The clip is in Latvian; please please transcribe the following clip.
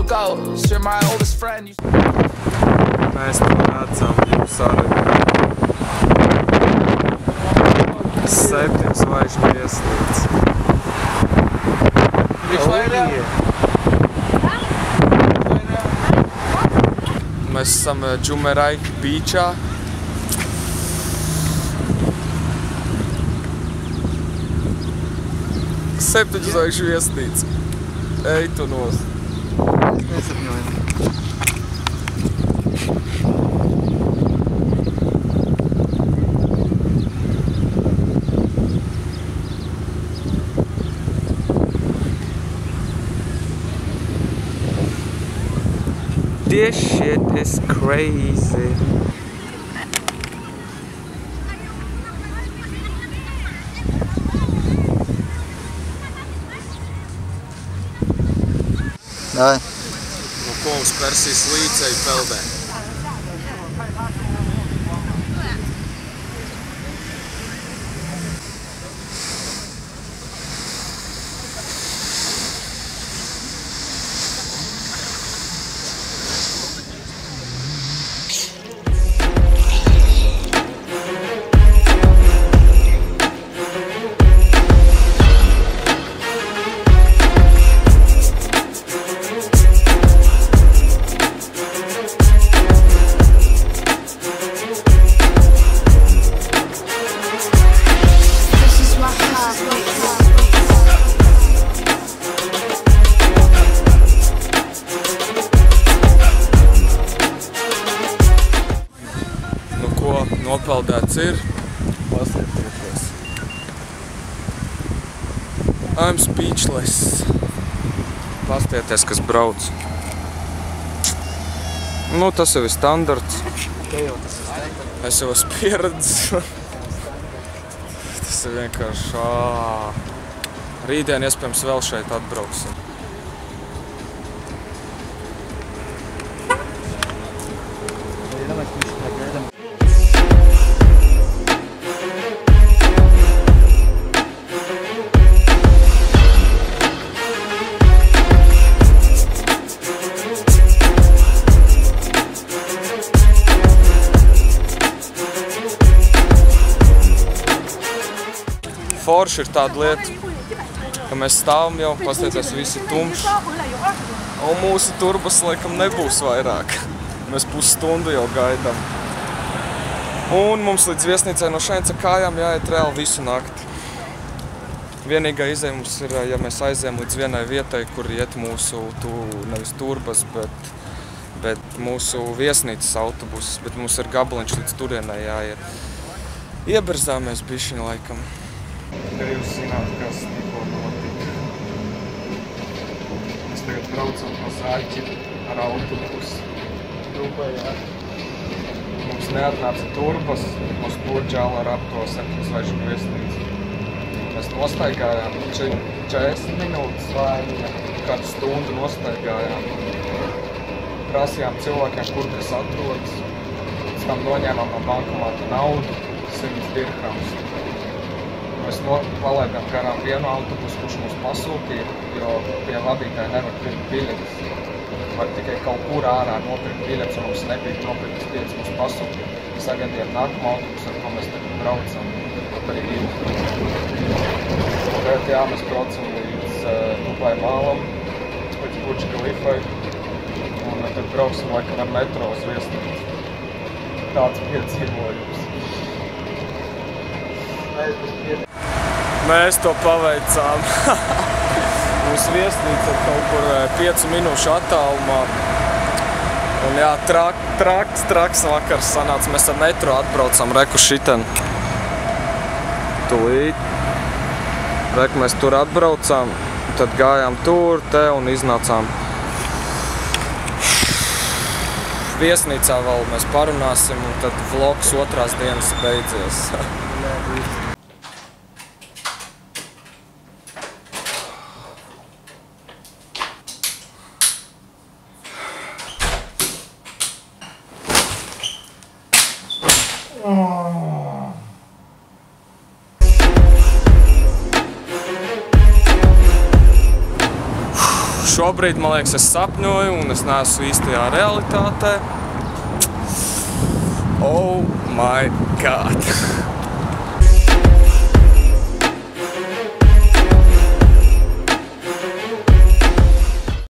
ago. You're my oldest friend. Mēs to redzam, jūs arī. 7 zvaigžņu vieslītes. Mēs esam Jumeirah beachā. Septiņu zvaigžņu viesnīca. Ej tu nost. Nesapņojam. This shit is crazy. Davai. No ko uz Persijas līcēju peldē? Nopeldēts ir. Paslēpties. I'm speechless. Pastieties, kas brauc. Nu, tas jau ir standarts. Es jau esmu pieredzis. Tas ir vienkārši... Rītdien iespējams vēl šeit atbrauksim. Forši ir tāda lieta, ka mēs stāvam jau, pastieties, visi tumši. Un mūsu turbas laikam nebūs vairāk. Mēs pusstundu jau gaidām. Un mums līdz viesnīcai no šeit ar kājām jāiet reāli visu nakti. Vienīgā izēja mums ir, ja mēs aizējam līdz vienai vietai, kur iet mūsu, nevis turbas, bet mūsu viesnīcas autobuses, bet mums ir gabaliņš līdz turienai jāiet. Ieberzāmies bišķiņ laikam. Ja jūs zināt, kas tikko notika. Mēs tagad braucam no Zāļķi ar autobusu. Rūpējā. Mums neatnāca turbas, mums Burģāla ar ap to 7 zvaigžņu viesnīcu. Mēs nostaigājām 40 minūtes vai kādu stundu nostaigājām. Prasījām cilvēkiem, kur kas atrodas. Pēc tam noņēmām no bankomāta naudu, 100 dirhams. Mēs palaidām garām vienu autobusu, kurš mums pasūtīja, jo pie vadītāja nevar pirkt biļetes. Var tikai kaut kur ārā nopirkt biļetes, un mums nebija nopirktas biļetes, mums pasūtīja. Sagaidījām nākamu autobusu, ar ko mēs tagad braucam pat arī ilgi. Tagad jā, mēs braucam līdz Dubai Mālam, līdz Burģa Kalifai, un tad brauksim laikam ar metro uz viesnīcu. Tāds piedzīvojums. Mēs to paveicām. Mūsu viesnīca ir kaut kur 5 minūšu attālumā. Un jā, traks vakars sanāca. Mēs ar metro atbraucam reku šiten. Tūlīt. Reku mēs tur atbraucām, tad gājām tur, te un iznācām. Viesnīcā vēl mēs parunāsim, un tad vlogs 2. dienas beidzies. šobrīd, man liekas, es sapņoju un es neesmu īstajā realitātē. Oh my god!